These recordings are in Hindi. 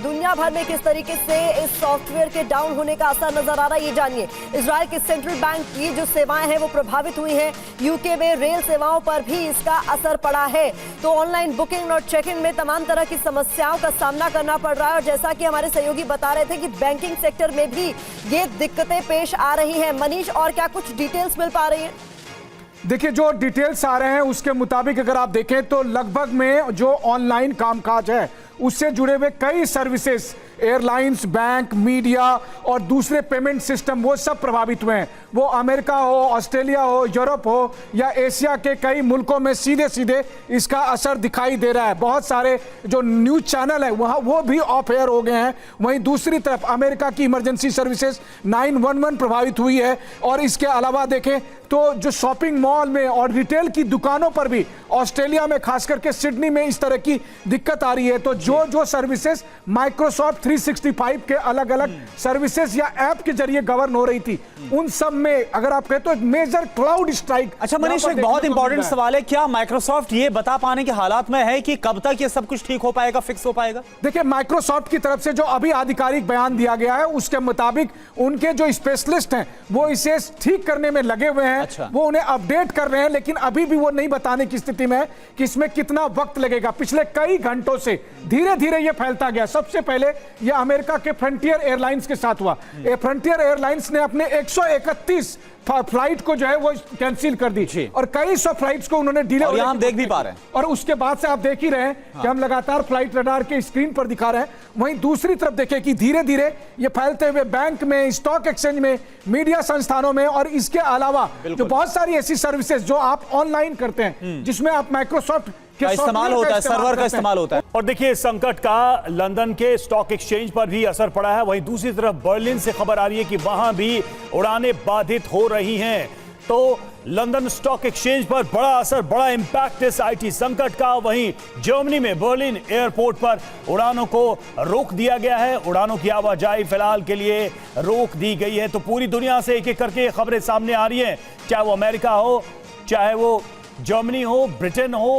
दुनिया भर में किस तरीके से इस सॉफ्टवेयर के डाउन होने का असर नजर आ रहा है, ये जानिए। इजराइल की सेंट्रल बैंक की जो सेवाएं हैं वो प्रभावित हुई हैं। यूके में रेल सेवाओं पर भी इसका असर पड़ा है। तो ऑनलाइन बुकिंग और चेक इन में तमाम तरह की समस्याओं का सामना करना पड़ रहा है। और जैसा कि हमारे सहयोगी बता रहे थे कि बैंकिंग सेक्टर में भी ये दिक्कतें पेश आ रही हैं। मनीष, और क्या कुछ डिटेल्स मिल पा रही है? देखिए, जो डिटेल्स आ रहे हैं उसके मुताबिक अगर आप देखें तो लगभग में जो ऑनलाइन कामकाज है उससे जुड़े हुए कई सर्विसेज, एयरलाइंस, बैंक, मीडिया और दूसरे पेमेंट सिस्टम, वो सब प्रभावित हुए हैं। वो अमेरिका हो, ऑस्ट्रेलिया हो, यूरोप हो या एशिया के कई मुल्कों में सीधे सीधे इसका असर दिखाई दे रहा है। बहुत सारे जो न्यूज चैनल है वहाँ वो भी ऑफ एयर हो गए हैं। वहीं दूसरी तरफ अमेरिका की इमरजेंसी सर्विसेज 911 प्रभावित हुई है। और इसके अलावा देखें तो जो शॉपिंग मॉल में और रिटेल की दुकानों पर भी ऑस्ट्रेलिया में, खास करके सिडनी में, इस तरह की दिक्कत आ रही है। तो जो सर्विसेज माइक्रोसॉफ्ट 365 के अलग अलग सर्विसेज या ऐप के जरिए गवर्न हो रही थी, उन सब में अगर आप कहें तो मेजर क्लाउड स्ट्राइक। अच्छा मनीष, एक बहुत इंपॉर्टेंट सवाल है, क्या माइक्रोसॉफ्ट ये बता पाने के हालात में है कि कब तक ये सब कुछ ठीक हो पाएगा, फिक्स हो पाएगा? देखिए, माइक्रोसॉफ्ट की तरफ से जो अभी आधिकारिक बयान दिया गया है उसके मुताबिक उनके जो स्पेशलिस्ट हैं वो इसे ठीक करने में लगे हुए हैं। अच्छा। वो उन्हें अपडेट कर रहे हैं, लेकिन अभी भी वो नहीं बताने की स्थिति में है कि इसमें कितना वक्त लगेगा। पिछले कई घंटों से धीरे धीरे ये फैलता गया। सबसे पहले ये अमेरिका के फ्रंटियर एयरलाइंस के साथ हुआ। फ्रंटियर एयरलाइंस ने अपने 131 फ्लाइट को जो है वो कैंसिल कर दी और कई सौ फ्लाइट्स को उन्होंने डिले। और हम देख भी पा रहे हैं। और उसके बाद से आप देख ही रहे हैं कि हम लगातार फ्लाइट रडार के स्क्रीन पर दिखा रहे हैं। वहीं दूसरी तरफ देखें कि धीरे धीरे ये फैलते हुए बैंक में, स्टॉक एक्सचेंज में, मीडिया संस्थानों में, और इसके अलावा जो बहुत सारी ऐसी सर्विसेज जो आप ऑनलाइन करते हैं जिसमें आप माइक्रोसॉफ्ट का इस्तेमाल होता है, सर्वर का इस्तेमाल होता है। और देखिए, इस संकट का लंदन के स्टॉक एक्सचेंज पर भी असर पड़ा है। वहीं दूसरी तरफ बर्लिन से खबर आ रही है कि वहां भी उड़ानें बाधित हो रही हैं। तो लंदन स्टॉक एक्सचेंज पर बड़ा असर, बड़ा इंपैक्ट इस आईटी संकट का। वहीं जर्मनी में बर्लिन एयरपोर्ट पर उड़ानों को रोक दिया गया है। उड़ानों की आवाजाही फिलहाल के लिए रोक दी गई है। तो पूरी दुनिया से एक एक करके खबरें सामने आ रही हैं, चाहे वो अमेरिका हो, चाहे वो जर्मनी हो, ब्रिटेन हो,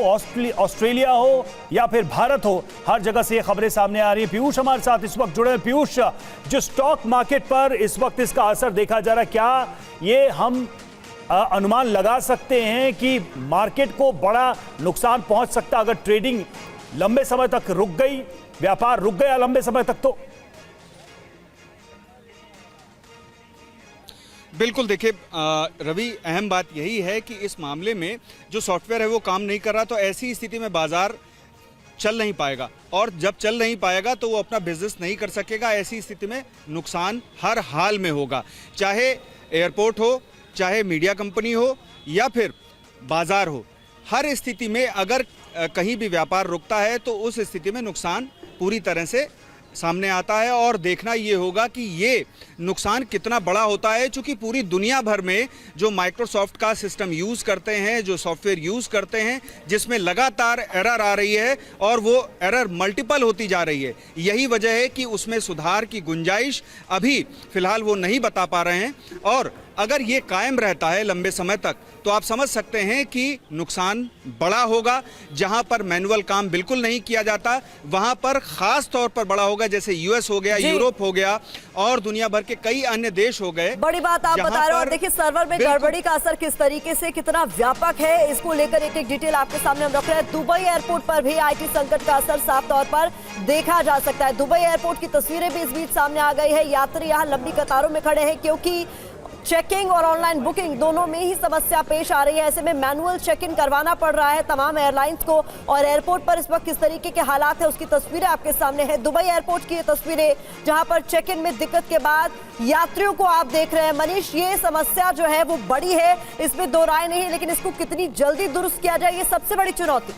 ऑस्ट्रेलिया हो या फिर भारत हो, हर जगह से ये खबरें सामने आ रही हैं। पीयूष हमारे साथ इस वक्त जुड़े हैं। पीयूष, जो स्टॉक मार्केट पर इस वक्त इसका असर देखा जा रहा है, क्या ये हम अनुमान लगा सकते हैं कि मार्केट को बड़ा नुकसान पहुंच सकता अगर ट्रेडिंग लंबे समय तक रुक गई, व्यापार रुक गया लंबे समय तक? तो बिल्कुल, देखिए रवि, अहम बात यही है कि इस मामले में जो सॉफ्टवेयर है वो काम नहीं कर रहा, तो ऐसी स्थिति में बाजार चल नहीं पाएगा। और जब चल नहीं पाएगा तो वो अपना बिजनेस नहीं कर सकेगा। ऐसी स्थिति में नुकसान हर हाल में होगा, चाहे एयरपोर्ट हो, चाहे मीडिया कंपनी हो या फिर बाजार हो। हर स्थिति में अगर कहीं भी व्यापार रुकता है तो उस स्थिति में नुकसान पूरी तरह से सामने आता है। और देखना ये होगा कि ये नुकसान कितना बड़ा होता है, क्योंकि पूरी दुनिया भर में जो माइक्रोसॉफ्ट का सिस्टम यूज़ करते हैं, जो सॉफ्टवेयर यूज़ करते हैं, जिसमें लगातार एरर आ रही है और वो एरर मल्टीपल होती जा रही है। यही वजह है कि उसमें सुधार की गुंजाइश अभी फ़िलहाल वो नहीं बता पा रहे हैं। और अगर ये कायम रहता है लंबे समय तक तो आप समझ सकते हैं कि नुकसान बड़ा होगा। जहां पर मैनुअल काम बिल्कुल नहीं किया जाता वहां पर खास तौर पर बड़ा होगा, जैसे यूएस हो गया, यूरोप हो गया और दुनिया भर के कई अन्य देश हो गए। बड़ी बात आप बता रहे हो। और देखिए, सर्वर में गड़बड़ी का असर किस तरीके से, कितना व्यापक है, इसको लेकर एक एक डिटेल आपके सामने हम रख रहे हैं। दुबई एयरपोर्ट पर भी आईटी संकट का असर साफ तौर पर देखा जा सकता है। दुबई एयरपोर्ट की तस्वीरें भी इस बीच सामने आ गई है। यात्री यहाँ लंबी कतारों में खड़े हैं क्योंकि चेकिंग और ऑनलाइन बुकिंग दोनों में ही समस्या पेश आ रही है। ऐसे में मैनुअल चेक इन करवाना पड़ रहा है तमाम एयरलाइंस को। और एयरपोर्ट पर इस वक्त किस तरीके के हालात है उसकी तस्वीरें आपके सामने है। दुबई एयरपोर्ट की ये तस्वीरें जहां पर चेक इन में दिक्कत के बाद यात्रियों को आप देख रहे हैं। मनीष, ये समस्या जो है वो बड़ी है, इसमें दो राय नहीं, लेकिन इसको कितनी जल्दी दुरुस्त किया जाए ये सबसे बड़ी चुनौती।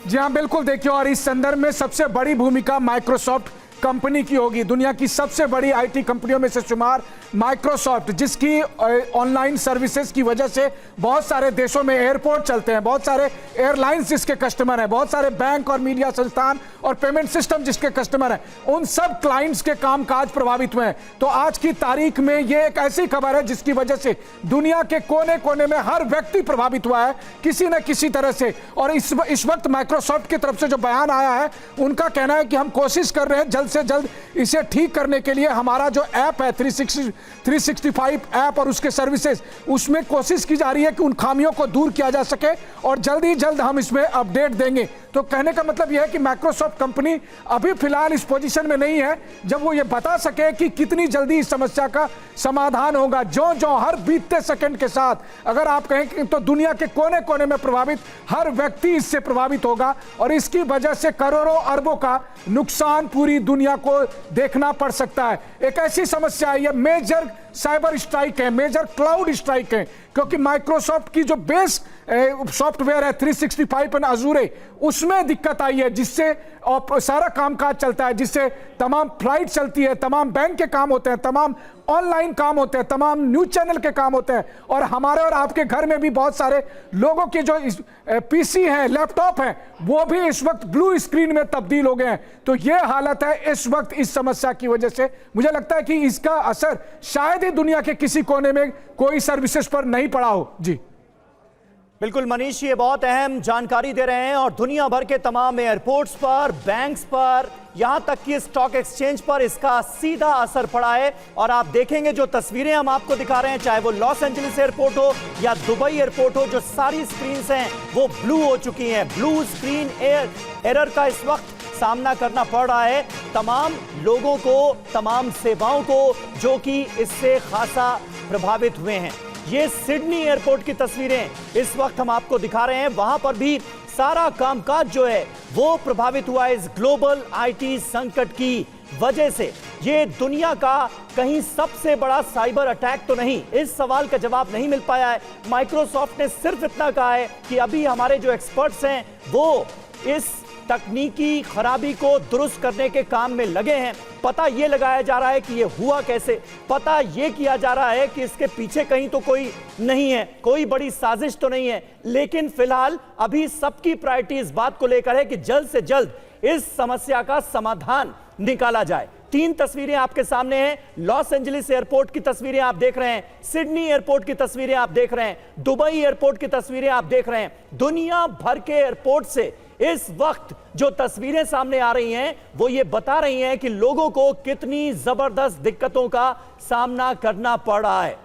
जी हाँ, बिल्कुल। देखिए, और इस संदर्भ में सबसे बड़ी भूमिका माइक्रोसॉफ्ट कंपनी की होगी। दुनिया की सबसे बड़ी आईटी कंपनियों में से शुमार माइक्रोसॉफ्ट, जिसकी ऑनलाइन सर्विसेज की वजह से बहुत सारे देशों में एयरपोर्ट चलते हैं, बहुत सारे एयरलाइंस जिसके कस्टमर हैं, बहुत सारे बैंक और मीडिया संस्थान और पेमेंट सिस्टम जिसके कस्टमर हैं, उन सब क्लाइंट्स के कामकाज प्रभावित हुए हैं। तो आज की तारीख में ये एक ऐसी खबर है जिसकी वजह से दुनिया के कोने कोने में हर व्यक्ति प्रभावित हुआ है किसी न किसी तरह से। और इस वक्त माइक्रोसॉफ्ट की तरफ से जो बयान आया है, उनका कहना है कि हम कोशिश कर रहे हैं जल्द से जल्द इसे ठीक करने के लिए हमारा जो ऐप है 365 ऐप और उसके सर्विसेज, उसमें कोशिश की जा रही है कि उन खामियों को दूर किया जा सके और जल्द ही जल्द हम इसमें अपडेट देंगे। तो कहने का मतलब यह है कि माइक्रोसॉफ्ट कंपनी अभी फिलहाल इस पोजीशन में नहीं है जब वो ये बता सके कि कितनी जल्दी इस समस्या का समाधान होगा। जो हर बीतते सेकंड के साथ अगर आप कहें कि तो दुनिया के कोने कोने में प्रभावित हर व्यक्ति इससे प्रभावित होगा और इसकी वजह से करोड़ों अरबों का नुकसान पूरी दुनिया को देखना पड़ सकता है। एक ऐसी समस्या है, यह मेजर साइबर स्ट्राइक है, मेजर क्लाउड स्ट्राइक है, क्योंकि माइक्रोसॉफ्ट की जो बेस सॉफ्टवेयर है 365 एंड अजूरे, उसमें दिक्कत आई है जिससे सारा कामकाज चलता है, जिससे तमाम फ्लाइट चलती है, तमाम बैंक के काम होते हैं, तमाम ऑनलाइन काम होते हैं, तमाम न्यूज चैनल के काम होते हैं और हमारे और आपके घर में भी बहुत सारे लोगों के जो पीसी हैं, लैपटॉप हैं, वो भी इस वक्त ब्लू स्क्रीन में तब्दील हो गए हैं। तो ये हालत है इस वक्त इस समस्या की वजह से। मुझे लगता है कि इसका असर शायद ही दुनिया के किसी कोने में कोई सर्विसेज पर नहीं पड़ा हो। जी बिल्कुल मनीष, ये बहुत अहम जानकारी दे रहे हैं और दुनिया भर के तमाम एयरपोर्ट्स पर, बैंक्स पर, यहां तक कि स्टॉक एक्सचेंज पर इसका सीधा असर पड़ा है। और आप देखेंगे जो तस्वीरें हम आपको दिखा रहे हैं, चाहे वो लॉस एंजलिस एयरपोर्ट हो या दुबई एयरपोर्ट हो, जो सारी स्क्रीन्स हैं वो ब्लू हो चुकी हैं। ब्लू स्क्रीन एरर का इस वक्त सामना करना पड़ रहा है तमाम लोगों को, तमाम सेवाओं को, जो कि इससे खासा प्रभावित हुए हैं। ये सिडनी एयरपोर्ट की तस्वीरें इस वक्त हम आपको दिखा रहे हैं। वहां पर भी सारा कामकाज जो है वो प्रभावित हुआ है इस ग्लोबल आईटी संकट की वजह से। ये दुनिया का कहीं सबसे बड़ा साइबर अटैक तो नहीं, इस सवाल का जवाब नहीं मिल पाया है। माइक्रोसॉफ्ट ने सिर्फ इतना कहा है कि अभी हमारे जो एक्सपर्ट्स हैं वो इस तकनीकी खराबी को दुरुस्त करने के काम में लगे हैं। पता यह लगाया जा रहा है कि यह हुआ कैसे, पता यह किया जा रहा है कि इसके पीछे कहीं तो कोई नहीं है, कोई बड़ी साजिश तो नहीं है। लेकिन फिलहाल अभी सबकी प्रायोरिटी इस बात को लेकर है कि जल्द से जल्द इस समस्या का समाधान निकाला जाए। 3 तस्वीरें आपके सामने हैं। लॉस एंजलिस एयरपोर्ट की तस्वीरें आप देख रहे हैं, सिडनी एयरपोर्ट की तस्वीरें आप देख रहे हैं, दुबई एयरपोर्ट की तस्वीरें आप देख रहे हैं। दुनिया भर के एयरपोर्ट से इस वक्त जो तस्वीरें सामने आ रही हैं वो ये बता रही हैं कि लोगों को कितनी जबरदस्त दिक्कतों का सामना करना पड़ रहा है।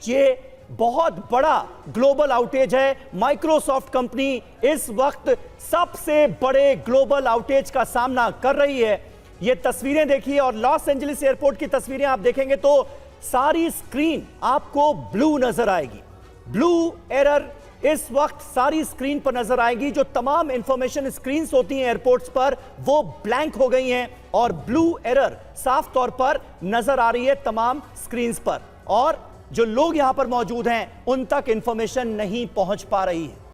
ये बहुत बड़ा ग्लोबल आउटेज है। माइक्रोसॉफ्ट कंपनी इस वक्त सबसे बड़े ग्लोबल आउटेज का सामना कर रही है। ये तस्वीरें देखिए और लॉस एंजलिस एयरपोर्ट की तस्वीरें आप देखेंगे तो सारी स्क्रीन आपको ब्लू नजर आएगी। ब्लू एरर इस वक्त सारी स्क्रीन पर नजर आएगी। जो तमाम इंफॉर्मेशन स्क्रीन्स होती हैं एयरपोर्ट्स पर वो ब्लैंक हो गई हैं और ब्लू एरर साफ तौर पर नजर आ रही है तमाम स्क्रीन्स पर, और जो लोग यहां पर मौजूद हैं उन तक इंफॉर्मेशन नहीं पहुंच पा रही है।